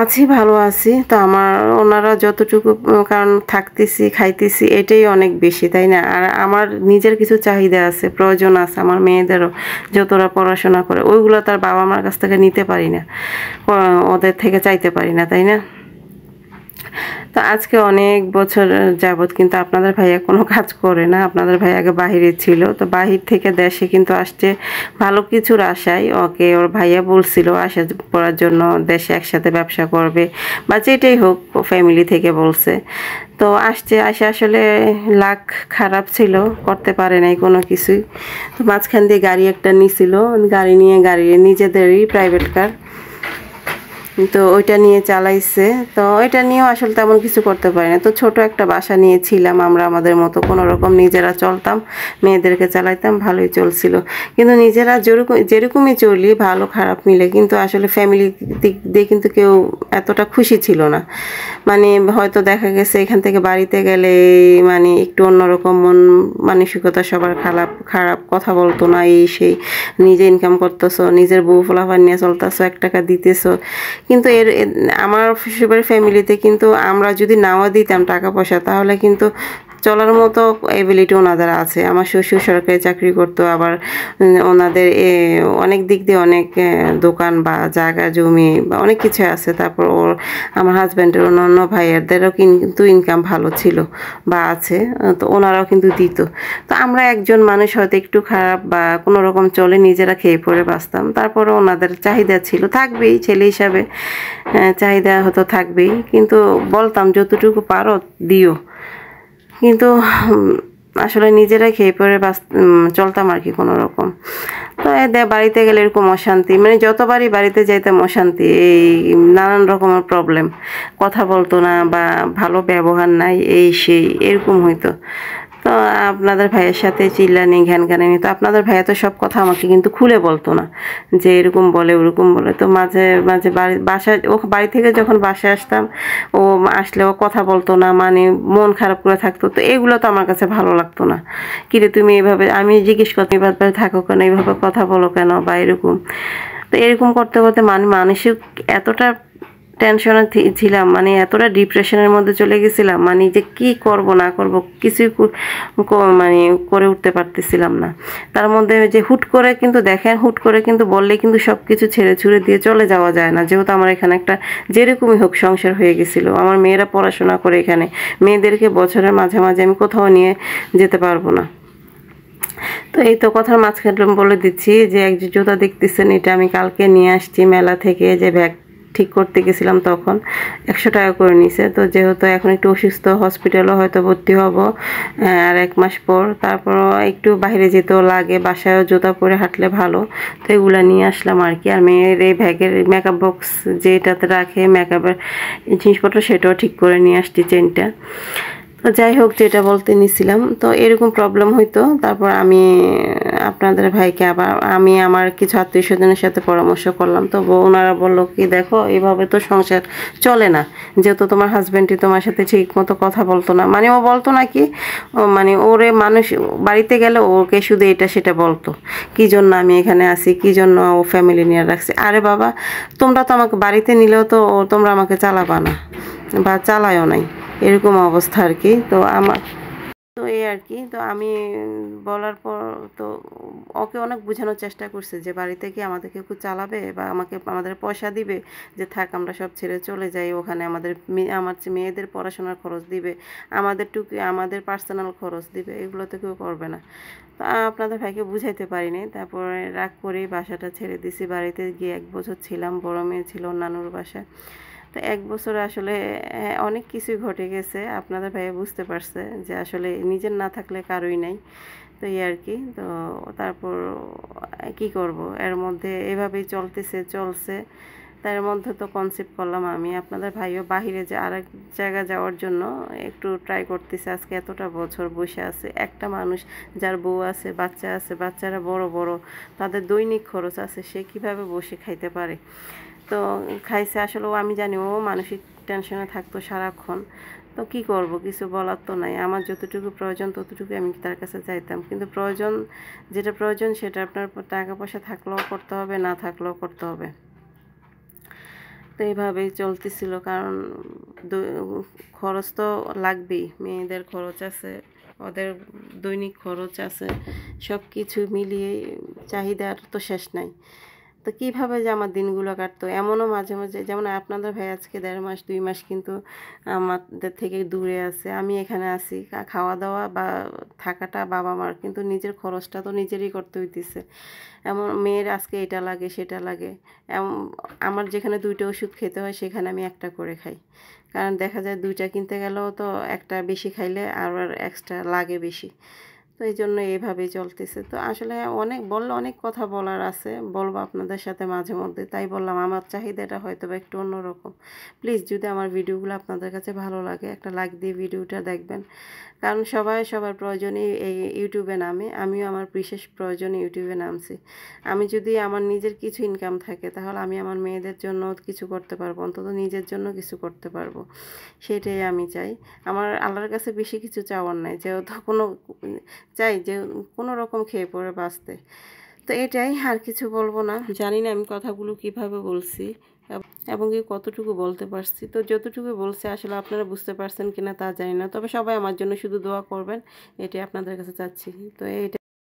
আছি, ভালো আছি। তো ওনারা যতটুকু কারণ থাকতেছি, খাইতেছি এটাই অনেক বেশি, তাই না? আর আমার নিজের কিছু চাহিদা আছে, প্রয়োজন আছে আমার মেয়েদেরও। যতটা পড়াশোনা করে ওইগুলো তার বাবা-মার কাছ থেকে নিতে পারি না। ওদের থেকে চাইতে পারি না, তাই না? তো আজকে অনেক বছর যাবৎ কিন্তু আপনাদের ভাইয়া কোনো কাজ করে না। আপনাদের ভাই আগে বাহিরে ছিল। তো বাহির থেকে দেশে কিন্তু আসছে ভালো কিছুর আশায়। ওকে ওর ভাইয়া বলছিল আসা পড়ার জন্য, দেশে একসাথে ব্যবসা করবে বা যেটাই হোক, ফ্যামিলি থেকে বলছে। তো আসে আসলে লাক খারাপ ছিল, করতে পারে নাই কোনো কিছুই। তো মাঝখান দিয়ে গাড়ি একটা নিছিল, গাড়ি নিজেদেরই প্রাইভেট কার, তো ওইটা নিয়ে চালাইছে। তো ওইটা নিয়েও আসলে তেমন কিছু করতে পারি না। তো ছোট একটা বাসা নিয়েছিলাম আমরা, আমাদের মতো কোনো রকম নিজেরা চলতাম, মেয়েদেরকে চালাইতাম, ভালোই চলছিল। কিন্তু নিজেরা যেরকমই চলি, ভালো খারাপ মিলে, কিন্তু আসলে ফ্যামিলি দিক দিয়ে কিন্তু কেউ এতটা খুশি ছিল না। মানে হয়তো দেখা গেছে এখান থেকে বাড়িতে গেলে মানে একটু অন্যরকম মন মানসিকতা, সবার খারাপ খারাপ কথা বলতো না, এই সেই, নিজে ইনকাম করতেছো, নিজের বউ ফলাফল নিয়ে চলতেছো, 1 টাকা দিতেছো। কিন্তু আমার শ্বশুরের ফ্যামিলিতে কিন্তু আমরা যদি নাও দিতাম টাকা পয়সা, তাহলে কিন্তু চলার মতো এবিলিটি ওনাদের আছে। আমার শ্বশুর সরকারি চাকরি করতো, আবার ওনাদের অনেক দিক দিয়ে অনেক দোকান বা জায়গা জমি বা অনেক কিছু আছে। তারপর আমার হাজব্যান্ডের অন্য ভাইয়াদেরও কিন্তু ইনকাম ভালো ছিল বা আছে, তো ওনারাও কিন্তু দিত। তো আমরা একজন মানুষ হয়তো একটু খারাপ বা কোনো রকম চলে নিজেরা খেয়ে পড়ে বাঁচতাম। তারপরে ওনাদের চাহিদা ছিল, থাকবেই, ছেলে হিসাবে চাহিদা হয়তো থাকবেই, কিন্তু বলতাম যতটুকু পারো দিও। কিন্তু আসলে নিজেরাই খেয়ে পড়ে চলতাম আর কি কোনো রকম। তো বাড়িতে গেলে এরকম অশান্তি, মানে যতবারই বাড়িতে যাইতাম অশান্তি, এই নানান রকমের প্রবলেম, কথা বলতো না বা ভালো ব্যবহার নাই, এই সেই এরকম হইতো। তো আপনাদের ভাইয়ের সাথে চিল্লানি ঘ্যানঘ্যানানি, তো আপনাদের ভাইয়া তো সব কথা আমাকে কিন্তু খুলে বলতো না, যে এরকম বলে ওরকম বলে। তো মাঝে মাঝে বাড়ি থেকে যখন বাসায় আসতাম, ও আসলে ও কথা বলতো না, মানে মন খারাপ করে থাকতো। তো এগুলো তো আমার কাছে ভালো লাগতো না। কিরে তুমি এইভাবে, আমি জিজ্ঞেস করতাম এভাবে থাকো কেন, এইভাবে কথা বলো কেন বা এরকম। তো এরকম করতে করতে মানসিক এতটা টেনশনে ছিলাম, মানে এতটা ডিপ্রেশনের মধ্যে চলে গেছিলাম, মানে যে কি করব না করব কিছুই মানে করে উঠতে পারতেছিলাম না। তার মধ্যে যে হুট করে কিন্তু দেখেন, হুট করে কিন্তু বললে কিন্তু সব কিছু ছেড়ে ছুড়ে দিয়ে চলে যাওয়া যায় না। যেহেতু আমার এখানে একটা যেরকমই হোক সংসার হয়ে গেছিলো, আমার মেয়েরা পড়াশোনা করে এখানে, মেয়েদেরকে বছরের মাঝে মাঝে আমি কোথাও নিয়ে যেতে পারবো না। তো এই তো কথার মাঝখানে বলে দিচ্ছি যে এক যে জুতা দেখতেছেন, এটা আমি কালকে নিয়ে আসছি মেলা থেকে, যে ব্যাগ ঠিক করতে গেছিলাম তখন 100 টাকা করে নিছে। তো যেহেতু এখন একটু অসুস্থ, হসপিটালও হয়তো ভর্তি হব আর 1 মাস পর, তারপরও একটু বাইরে যেতেও লাগে, বাসায়ও জুতা পরে হাঁটলে ভালো। তো এগুলো নিয়ে আসলাম আর কি। আর মেয়ের এই ব্যাগের মেকআপ বক্স যেটাতে রাখে মেকআপের জিনিসপত্র, সেটাও ঠিক করে নিয়ে আসছি, চেনটা। তো যাই হোক, যেটা বলতে নিছিলাম, তো এরকম প্রবলেম হইতো। তারপর আমি আপনাদের ভাইকে আবার আমি আমার কিছু আত্মীয় স্বজনের সাথে পরামর্শ করলাম। তো ওনারা বললো কি, দেখো এইভাবে তো সংসার চলে না, যেহেতু তোমার হাজব্যান্ডই তোমার সাথে ঠিক মতো কথা বলতো না, মানে ও বলতো না কি, মানে ওরে মানুষ বাড়িতে গেলে ওকে শুধু এটা সেটা বলতো, কী জন্য আমি এখানে আসি, কী জন্য ও ফ্যামিলি নিয়ে রাখছে। আরে বাবা, তোমরা তো আমাকে বাড়িতে নিলেও তো তোমরা আমাকে চালাবা না বা চালায়ও নাই, এরকম অবস্থা আর কি। তো তো এই আর কি। তো আমি বলার পর তো ওকে অনেক বোঝানোর চেষ্টা করছে যে বাড়িতে কি আমাদেরকে একটু চালাবে বা আমাদের পয়সা দিবে, যে থাক আমরা সব ছেড়ে চলে যাই ওখানে, আমার মেয়েদের পড়াশোনার খরচ দিবে, আমাদের পার্সোনাল খরচ দিবে, এগুলো তো কেউ করবে না। তো আপনাদের ভাইকে বুঝাইতে পারিনি। তারপরে রাগ করেই বাসাটা ছেড়ে দিছি। বাড়িতে গিয়ে 1 বছর ছিলাম, বড় মেয়ে ছিল নানুর বাসায়। তো 1 বছরে আসলে অনেক কিছুই ঘটে গেছে। আপনাদের ভাইয়া বুঝতে পারছে যে আসলে নিজের না থাকলে কারোই নাই। তো এই আর কি। তো তারপর কি করব, এর মধ্যে এভাবেই চলছে। তার মধ্যে তো কনসেপ্ট করলাম আমি। আপনাদের ভাইও বাহিরে যে আরেক জায়গায় যাওয়ার জন্য একটু ট্রাই করতেছে। আজকে এতটা বছর বসে আছে একটা মানুষ, যার বউ আছে, বাচ্চা আছে, বাচ্চারা বড় বড়, তাদের দৈনিক খরচ আছে, সে কিভাবে বসে খাইতে পারে। তো খাইছে আসলে, আমি জানি ও মানসিক টেনশনে থাকতো সারাক্ষণ। তো কি করব, কিছু বলার তো নাই। আমার যতটুকু প্রয়োজন ততটুকু আমি তার কাছে চাইতাম, কিন্তু যেটা প্রয়োজন সেটা আপনার টাকা পয়সা থাকলেও করতে হবে, না থাকলেও করতে হবে। তো এইভাবেই চলতেছিল, কারণ খরচ তো লাগবেই, মেয়েদের খরচ আছে, ওদের দৈনিক খরচ আছে, সব কিছু মিলিয়ে চাহিদার তো শেষ নাই। তো কীভাবে যে আমার দিনগুলো কাটতো, এমনও মাঝে মাঝে, যেমন আপনাদের ভাই আজকে 1.5 মাস 2 মাস কিন্তু আমাদের থেকে দূরে আছে, আমি এখানে আছি, খাওয়া দাওয়া বা থাকাটা বাবা মার, কিন্তু নিজের খরচটা তো নিজেরই করতে হইতেছে। এমন মেয়ের আজকে এটা লাগে সেটা লাগে, আমার যেখানে 2টা ওষুধ খেতে হয় সেখানে আমি একটা করে খাই, কারণ দেখা যায় 2টা কিনতে গেলেও তো একটা বেশি খাইলে আর এক্সট্রা লাগে বেশি। তো এই জন্য এইভাবেই চলতেছে। তো আসলে অনেক কথা বলার আছে, বলবো আপনাদের সাথে মাঝে মধ্যে, তাই বললাম আমার চাহিদাটা হয়তো বা একটু অন্যরকম। প্লিজ যদি আমার ভিডিওগুলো আপনাদের কাছে ভালো লাগে, একটা লাইক দিয়ে ভিডিওটা দেখবেন, কারণ সবাই সবার প্রয়োজনে এই ইউটিউবে নামে, আমিও আমার বিশেষ প্রয়োজনে ইউটিউবে নামছি। আমি যদি আমার নিজের কিছু ইনকাম থাকে, তাহলে আমি আমার মেয়েদের জন্য কিছু করতে পারবো, অন্তত নিজের জন্য কিছু করতে পারবো, সেটাই আমি চাই। আমার আল্লাহর কাছে বেশি কিছু চাওয়ার নাই, যেহেতু চাই যে কোনো রকম খেয়ে পড়ে বাঁচতে। তো এটাই, আর কিছু বলবো না। জানি না আমি কথাগুলো কিভাবে বলছি এবং কি কতটুকু বলতে পারছি। তো যতটুকু বলছি আসলে আপনারা বুঝতে পারছেন কিনা তা জানি না, তবে সবাই আমার জন্য শুধু দোয়া করবেন, এটাই আপনাদের কাছে চাচ্ছি। তো এইটা